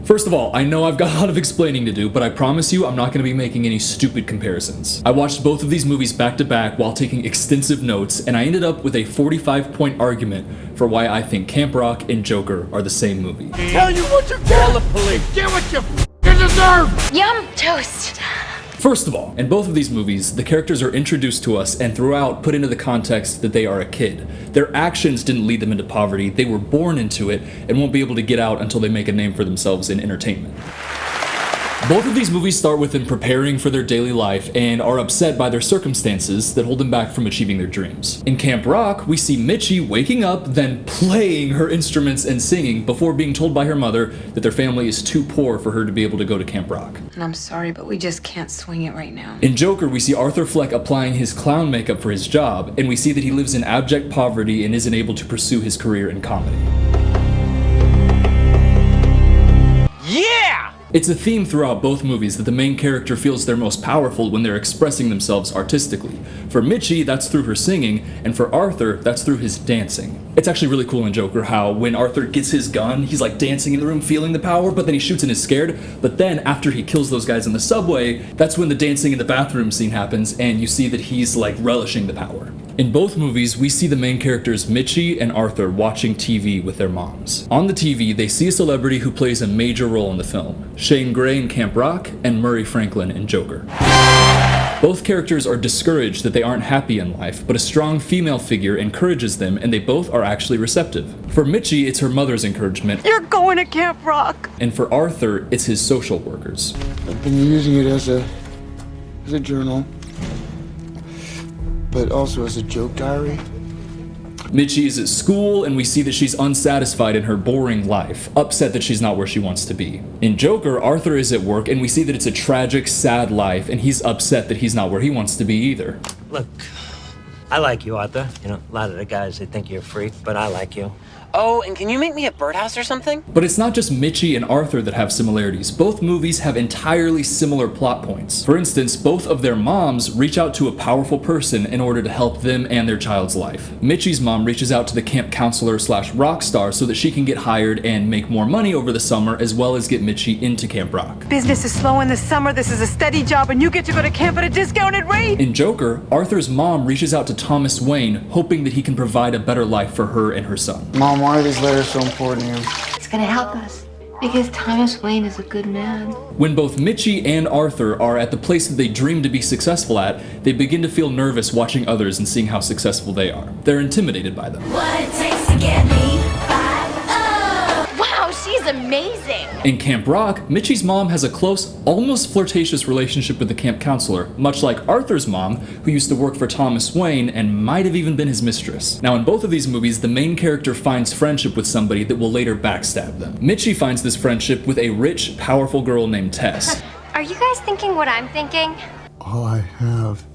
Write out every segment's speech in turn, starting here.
First of all, I know I've got a lot of explaining to do, but I promise you I'm not going to be making any stupid comparisons. I watched both of these movies back to back while taking extensive notes, and I ended up with a 45-point argument for why I think Camp Rock and Joker are the same movie. Tell you what you get! Call the police! Get what you deserve! Yum toast. First of all, in both of these movies, the characters are introduced to us and throughout put into the context that they are a kid. Their actions didn't lead them into poverty, they were born into it and won't be able to get out until they make a name for themselves in entertainment. Both of these movies start with them preparing for their daily life and are upset by their circumstances that hold them back from achieving their dreams. In Camp Rock, we see Mitchie waking up, then playing her instruments and singing before being told by her mother that their family is too poor for her to be able to go to Camp Rock. And I'm sorry, but we just can't swing it right now. In Joker, we see Arthur Fleck applying his clown makeup for his job, and we see that he lives in abject poverty and isn't able to pursue his career in comedy. Yeah! It's a theme throughout both movies that the main character feels they're most powerful when they're expressing themselves artistically. For Mitchie, that's through her singing, and for Arthur, that's through his dancing. It's actually really cool in Joker how when Arthur gets his gun, he's like dancing in the room feeling the power, but then he shoots and is scared. But then after he kills those guys in the subway, that's when the dancing in the bathroom scene happens, and you see that he's like relishing the power. In both movies, we see the main characters Mitchie and Arthur watching TV with their moms. On the TV, they see a celebrity who plays a major role in the film, Shane Gray in Camp Rock and Murray Franklin in Joker. Both characters are discouraged that they aren't happy in life, but a strong female figure encourages them and they both are actually receptive. For Mitchie, it's her mother's encouragement. You're going to Camp Rock! And for Arthur, it's his social workers. I've been using it as a journal, but also as a joke diary. Mitchie is at school, and we see that she's unsatisfied in her boring life, upset that she's not where she wants to be. In Joker, Arthur is at work, and we see that it's a tragic, sad life, and he's upset that he's not where he wants to be either. Look, I like you, Arthur. You know, a lot of the guys, they think you're a freak, but I like you. Oh, and can you make me a birdhouse or something? But it's not just Mitchie and Arthur that have similarities. Both movies have entirely similar plot points. For instance, both of their moms reach out to a powerful person in order to help them and their child's life. Mitchie's mom reaches out to the camp counselor / rock star so that she can get hired and make more money over the summer, as well as get Mitchie into Camp Rock. Business is slow in the summer, this is a steady job, and you get to go to camp at a discounted rate! In Joker, Arthur's mom reaches out to Thomas Wayne, hoping that he can provide a better life for her and her son. Mom, why are these letters so important to you? It's gonna help us because Thomas Wayne is a good man. When both Mitchie and Arthur are at the place that they dream to be successful at, they begin to feel nervous watching others and seeing how successful they are. They're intimidated by them. What it takes to get me fired up. Wow, she's amazing. In Camp Rock, Mitchie's mom has a close, almost flirtatious relationship with the camp counselor, much like Arthur's mom, who used to work for Thomas Wayne and might have even been his mistress. Now, in both of these movies, the main character finds friendship with somebody that will later backstab them. Mitchie finds this friendship with a rich, powerful girl named Tess. Are you guys thinking what I'm thinking? All I have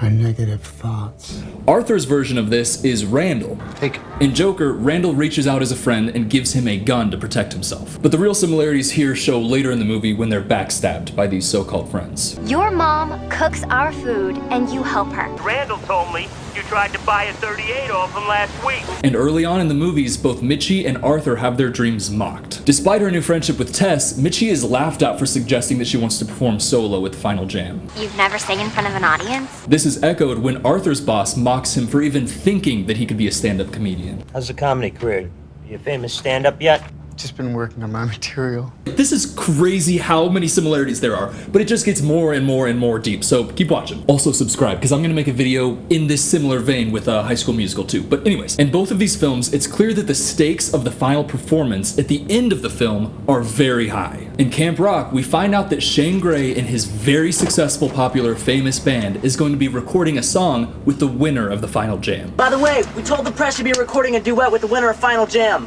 are negative thoughts. Arthur's version of this is Randall. Take it. In Joker, Randall reaches out as a friend and gives him a gun to protect himself. But the real similarities here show later in the movie when they're backstabbed by these so-called friends. Your mom cooks our food and you help her. Randall told me you tried to buy a 38 off him last week. And early on in the movies, both Mitchie and Arthur have their dreams mocked. Despite her new friendship with Tess, Mitchie is laughed at for suggesting that she wants to perform solo at the final jam. You've never sang in front of an audience? This is echoed when Arthur's boss mocks him for even thinking that he could be a stand-up comedian. How's the comedy career? You a famous stand-up yet? Just been working on my material. This is crazy how many similarities there are, but it just gets more and more and more deep, so keep watching. Also subscribe, because I'm going to make a video in this similar vein with High School Musical too. But anyways, in both of these films, it's clear that the stakes of the final performance at the end of the film are very high. In Camp Rock, we find out that Shane Gray and his very successful, popular, famous band is going to be recording a song with the winner of the final jam. By the way, we told the press you'd be recording a duet with the winner of Final Jam.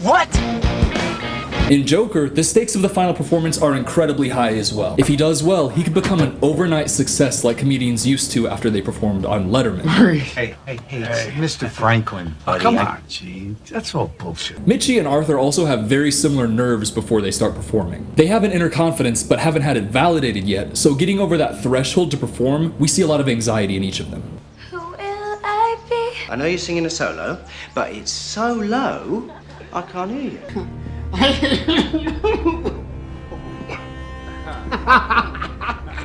What? In Joker, the stakes of the final performance are incredibly high as well. If he does well, he could become an overnight success like comedians used to after they performed on Letterman. Hey, Mr. Franklin. Come on, gee. That's all bullshit. Mitchie and Arthur also have very similar nerves before they start performing. They have an inner confidence but haven't had it validated yet, so getting over that threshold to perform, we see a lot of anxiety in each of them. Who will I be? I know you're singing a solo, but it's so low, I can't hear you.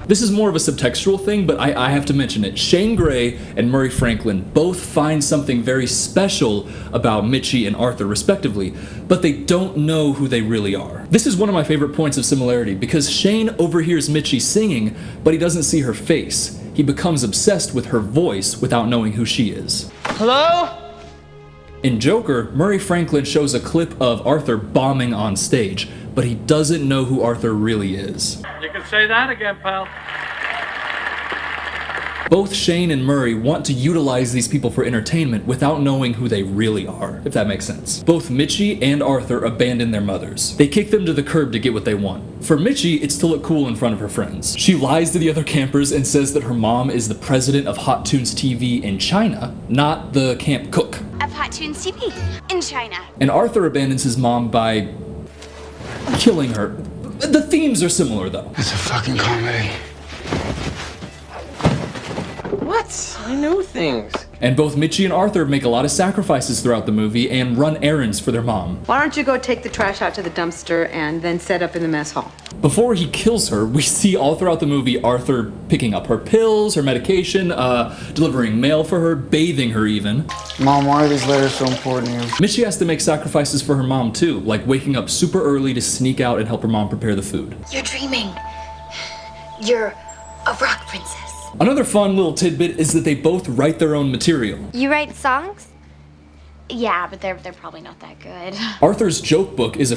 This is more of a subtextual thing, but I have to mention it. Shane Gray and Murray Franklin both find something very special about Mitchie and Arthur, respectively, but they don't know who they really are. This is one of my favorite points of similarity, because Shane overhears Mitchie singing, but he doesn't see her face. He becomes obsessed with her voice without knowing who she is. Hello? In Joker, Murray Franklin shows a clip of Arthur bombing on stage, but he doesn't know who Arthur really is. You can say that again, pal. Both Shane and Murray want to utilize these people for entertainment without knowing who they really are, if that makes sense. Both Mitchie and Arthur abandon their mothers. They kick them to the curb to get what they want. For Mitchie, it's to look cool in front of her friends. She lies to the other campers and says that her mom is the president of Hot Tunes TV in China, not the camp cook. Of Hot Tunes TV in China. And Arthur abandons his mom by killing her. The themes are similar, though. It's a fucking comedy. What? I know things. And both Mitchie and Arthur make a lot of sacrifices throughout the movie and run errands for their mom. Why don't you go take the trash out to the dumpster and then set up in the mess hall? Before he kills her, we see all throughout the movie Arthur picking up her pills, her medication, delivering mail for her, bathing her even. Mom, why are these letters so important to you? Mitchie has to make sacrifices for her mom too, like waking up super early to sneak out and help her mom prepare the food. You're dreaming. You're a rock princess. Another fun little tidbit is that they both write their own material. You write songs? Yeah, but they're probably not that good. Arthur's joke book is a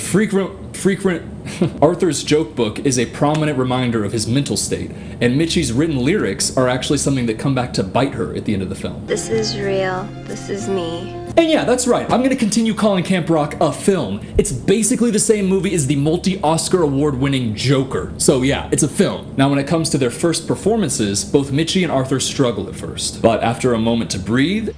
Arthur's joke book is a prominent reminder of his mental state, and Mitchie's written lyrics are actually something that come back to bite her at the end of the film. This is real. This is me. And yeah, that's right, I'm gonna continue calling Camp Rock a film. It's basically the same movie as the multi-Oscar award-winning Joker. So yeah, it's a film. Now when it comes to their first performances, both Mitchie and Arthur struggle at first. But after a moment to breathe,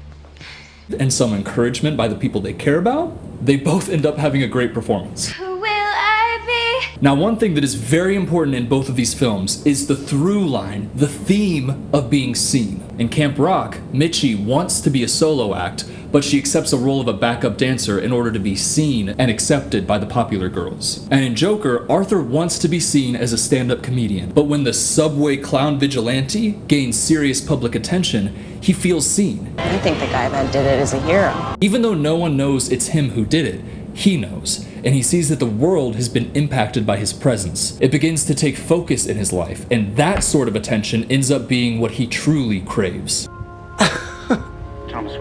and some encouragement by the people they care about, they both end up having a great performance. Who will I be? Now, one thing that is very important in both of these films is the through line, the theme of being seen. In Camp Rock, Mitchie wants to be a solo act, but she accepts a role of a backup dancer in order to be seen and accepted by the popular girls. And in Joker, Arthur wants to be seen as a stand-up comedian, but when the subway clown vigilante gains serious public attention, he feels seen. I think the guy that did it is a hero. Even though no one knows it's him who did it, he knows, and he sees that the world has been impacted by his presence. It begins to take focus in his life, and that sort of attention ends up being what he truly craves.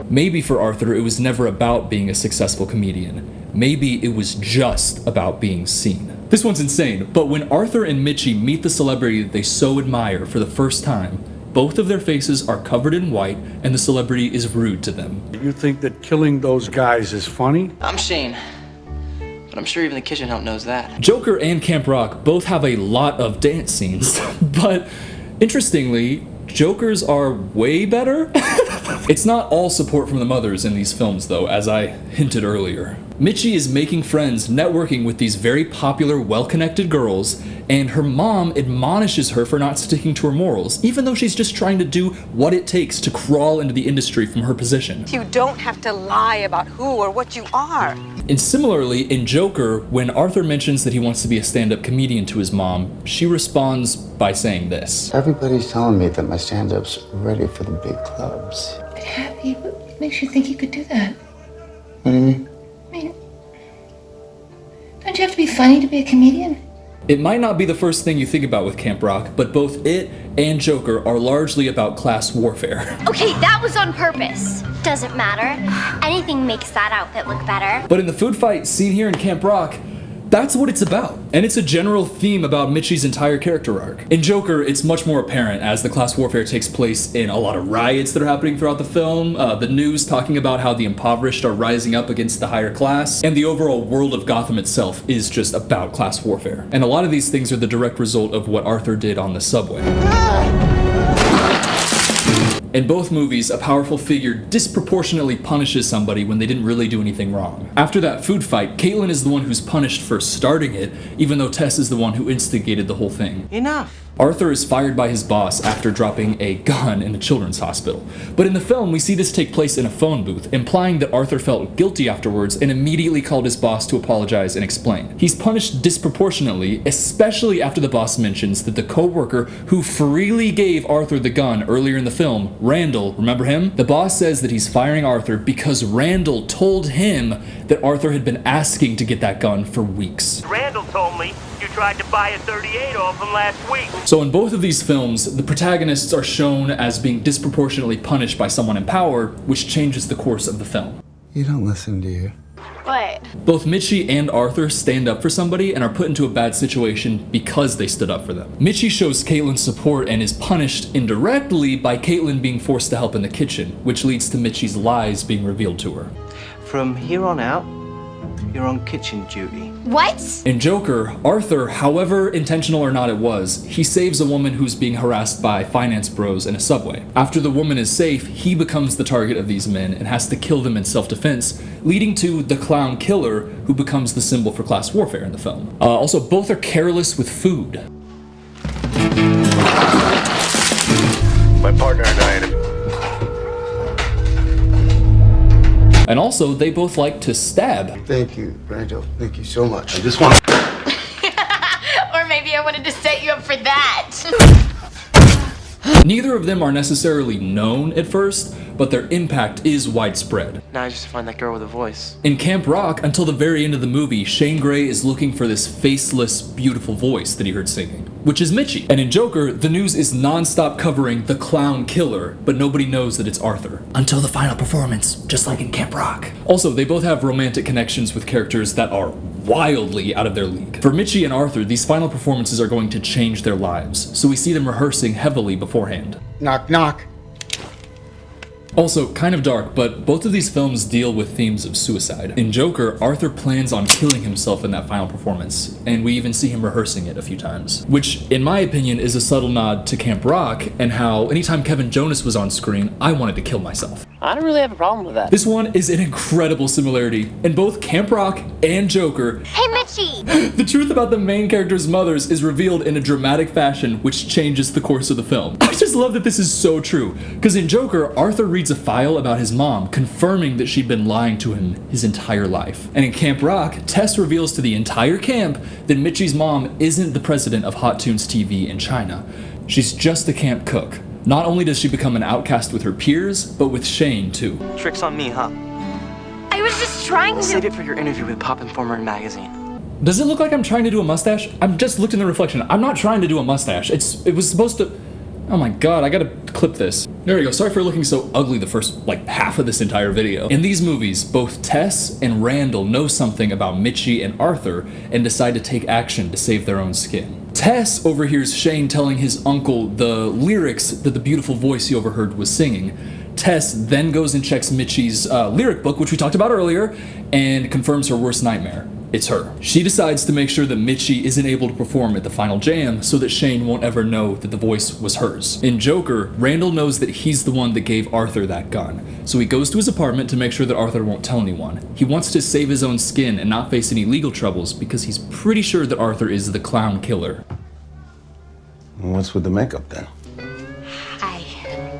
Maybe for Arthur, it was never about being a successful comedian. Maybe it was just about being seen. This one's insane, but when Arthur and Mitchie meet the celebrity that they so admire for the first time, both of their faces are covered in white, and the celebrity is rude to them. You think that killing those guys is funny? I'm Shane. But I'm sure even the kitchen help knows that. Joker and Camp Rock both have a lot of dance scenes, but interestingly, Joker's are way better. It's not all support from the mothers in these films though, as I hinted earlier. Mitchie is making friends, networking with these very popular, well-connected girls, and her mom admonishes her for not sticking to her morals, even though she's just trying to do what it takes to crawl into the industry from her position. You don't have to lie about who or what you are. And similarly, in Joker, when Arthur mentions that he wants to be a stand-up comedian to his mom, she responds by saying this. Everybody's telling me that my stand-up's ready for the big clubs. But Happy, what makes you think you could do that? What do you mean? I mean, don't you have to be funny to be a comedian? It might not be the first thing you think about with Camp Rock, but both it and Joker are largely about class warfare. Okay, that was on purpose. Doesn't matter. Anything makes that outfit look better. But in the food fight scene here in Camp Rock, that's what it's about. And it's a general theme about Mitchie's entire character arc. In Joker, it's much more apparent as the class warfare takes place in a lot of riots that are happening throughout the film, the news talking about how the impoverished are rising up against the higher class, and the overall world of Gotham itself is just about class warfare. And a lot of these things are the direct result of what Arthur did on the subway. In both movies, a powerful figure disproportionately punishes somebody when they didn't really do anything wrong. After that food fight, Caitlin is the one who's punished for starting it, even though Tess is the one who instigated the whole thing. Enough. Arthur is fired by his boss after dropping a gun in a children's hospital. But in the film, we see this take place in a phone booth, implying that Arthur felt guilty afterwards and immediately called his boss to apologize and explain. He's punished disproportionately, especially after the boss mentions that the co-worker who freely gave Arthur the gun earlier in the film, Randall, remember him? The boss says that he's firing Arthur because Randall told him that Arthur had been asking to get that gun for weeks. Randall told me you tried to buy a 38 off him last week. So in both of these films, the protagonists are shown as being disproportionately punished by someone in power, which changes the course of the film. You don't listen, do you? What? Both Mitchie and Arthur stand up for somebody and are put into a bad situation because they stood up for them. Mitchie shows Caitlin support and is punished indirectly by Caitlin being forced to help in the kitchen, which leads to Mitchie's lies being revealed to her. From here on out, you're on kitchen duty. What? In Joker, Arthur, however intentional or not it was, he saves a woman who's being harassed by finance bros in a subway. After the woman is safe, he becomes the target of these men and has to kill them in self-defense, leading to the clown killer, who becomes the symbol for class warfare in the film. Also, both are careless with food. My partner and I And also, they both like to stab. Thank you, Randall. Thank you so much. I just want Or maybe I wanted to set you up for that. Neither of them are necessarily known at first, but their impact is widespread. Now I just find that girl with a voice. In Camp Rock, until the very end of the movie, Shane Gray is looking for this faceless, beautiful voice that he heard singing, which is Mitchie. And in Joker, the news is non-stop covering the clown killer, but nobody knows that it's Arthur. Until the final performance, just like in Camp Rock. Also, they both have romantic connections with characters that are wildly out of their league. For Mitchie and Arthur, these final performances are going to change their lives, so we see them rehearsing heavily beforehand. Knock, knock. Also, kind of dark, but both of these films deal with themes of suicide. In Joker, Arthur plans on killing himself in that final performance, and we even see him rehearsing it a few times. Which, in my opinion, is a subtle nod to Camp Rock, and how anytime Kevin Jonas was on screen, I wanted to kill myself. I don't really have a problem with that. This one is an incredible similarity. In both Camp Rock and Joker, Hey, Mitchie! the truth about the main character's mothers is revealed in a dramatic fashion which changes the course of the film. I just love that this is so true, because in Joker, Arthur reads a file about his mom, confirming that she'd been lying to him his entire life. And in Camp Rock, Tess reveals to the entire camp that Mitchie's mom isn't the president of Hot Tunes TV in China. She's just a camp cook. Not only does she become an outcast with her peers, but with Shane too. Tricks on me, huh? I was just trying Save to. it for your interview with Pop Informer magazine. Does it look like I'm trying to do a mustache? I'm just looked in the reflection. I'm not trying to do a mustache. It was supposed to... Oh my god, I gotta clip this. There we go. Sorry for looking so ugly the first, half of this entire video. In these movies, both Tess and Randall know something about Mitchie and Arthur and decide to take action to save their own skin. Tess overhears Shane telling his uncle the lyrics that the beautiful voice he overheard was singing. Tess then goes and checks Mitchie's lyric book, which we talked about earlier, and confirms her worst nightmare. It's her. She decides to make sure that Mitchie isn't able to perform at the final jam so that Shane won't ever know that the voice was hers. In Joker, Randall knows that he's the one that gave Arthur that gun, so he goes to his apartment to make sure that Arthur won't tell anyone. He wants to save his own skin and not face any legal troubles because he's pretty sure that Arthur is the clown killer. What's with the makeup then?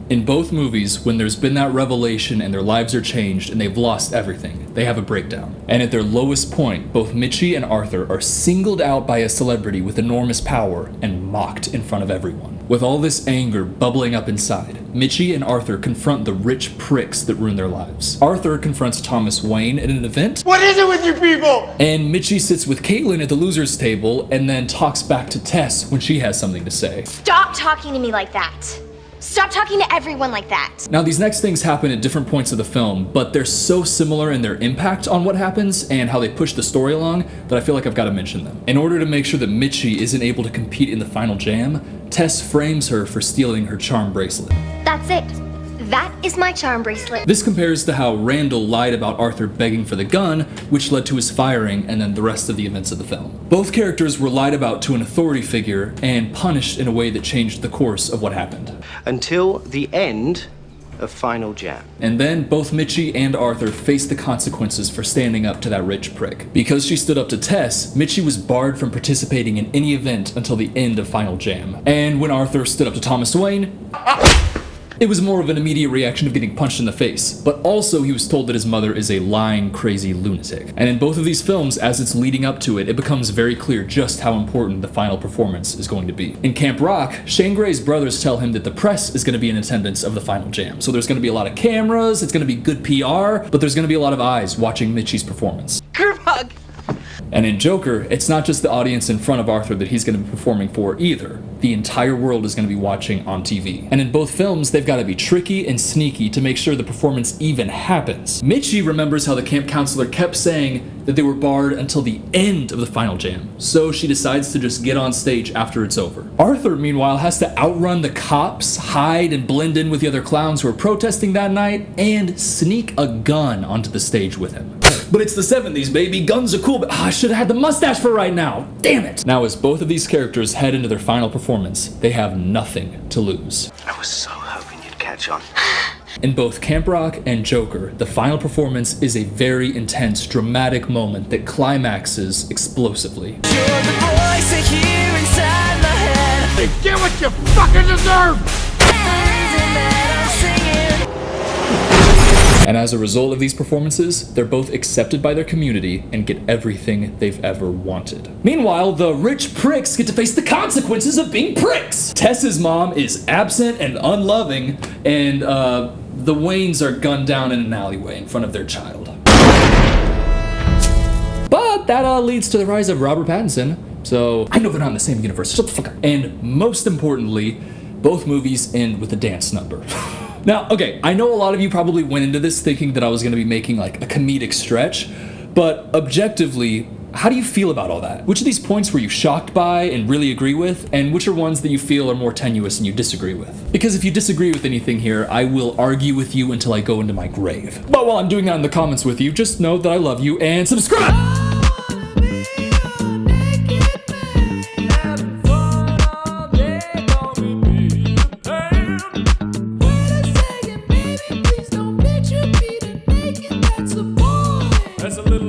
In both movies, when there's been that revelation and their lives are changed and they've lost everything, they have a breakdown. And at their lowest point, both Mitchie and Arthur are singled out by a celebrity with enormous power and mocked in front of everyone. With all this anger bubbling up inside, Mitchie and Arthur confront the rich pricks that ruin their lives. Arthur confronts Thomas Wayne at an event. What is it with you people? And Mitchie sits with Caitlin at the losers table and then talks back to Tess when she has something to say. Stop talking to me like that. Stop talking to everyone like that. Now, these next things happen at different points of the film, but they're so similar in their impact on what happens and how they push the story along that I feel like I've got to mention them. In order to make sure that Mitchie isn't able to compete in the final jam, Tess frames her for stealing her charm bracelet. That's it. That is my charm bracelet. This compares to how Randall lied about Arthur begging for the gun, which led to his firing and then the rest of the events of the film. Both characters were lied about to an authority figure and punished in a way that changed the course of what happened. Until the end of Final Jam. And then both Mitchie and Arthur faced the consequences for standing up to that rich prick. Because she stood up to Tess, Mitchie was barred from participating in any event until the end of Final Jam. And when Arthur stood up to Thomas Wayne, it was more of an immediate reaction of getting punched in the face, but also he was told that his mother is a lying, crazy lunatic. And in both of these films, as it's leading up to it, it becomes very clear just how important the final performance is going to be. In Camp Rock, Shane Gray's brothers tell him that the press is going to be in attendance of the Final Jam. So there's going to be a lot of cameras, it's going to be good PR, but there's going to be a lot of eyes watching Mitchie's performance. Group hug. And in Joker, it's not just the audience in front of Arthur that he's going to be performing for either. The entire world is going to be watching on TV. And in both films, they've got to be tricky and sneaky to make sure the performance even happens. Mitchie remembers how the camp counselor kept saying that they were barred until the end of the Final Jam, so she decides to just get on stage after it's over. Arthur, meanwhile, has to outrun the cops, hide and blend in with the other clowns who are protesting that night, and sneak a gun onto the stage with him. But it's the 70s, baby. Guns are cool, but I should have had the mustache for right now. Damn it. Now, as both of these characters head into their final performance, they have nothing to lose. I was so hoping you'd catch on. In both Camp Rock and Joker, the final performance is a very intense, dramatic moment that climaxes explosively. Hey, get what you fucking deserve! And as a result of these performances, they're both accepted by their community and get everything they've ever wanted. Meanwhile, the rich pricks get to face the consequences of being pricks. Tess's mom is absent and unloving, and the Waynes are gunned down in an alleyway in front of their child. But that leads to the rise of Robert Pattinson, so I know they're not in the same universe, shut the fuck up. And most importantly, both movies end with a dance number. Now, okay, I know a lot of you probably went into this thinking that I was going to be making like a comedic stretch, but objectively, how do you feel about all that? Which of these points were you shocked by and really agree with, and which are ones that you feel are more tenuous and you disagree with? Because if you disagree with anything here, I will argue with you until I go into my grave. But while I'm doing that in the comments with you, just know that I love you and subscribe! That's a little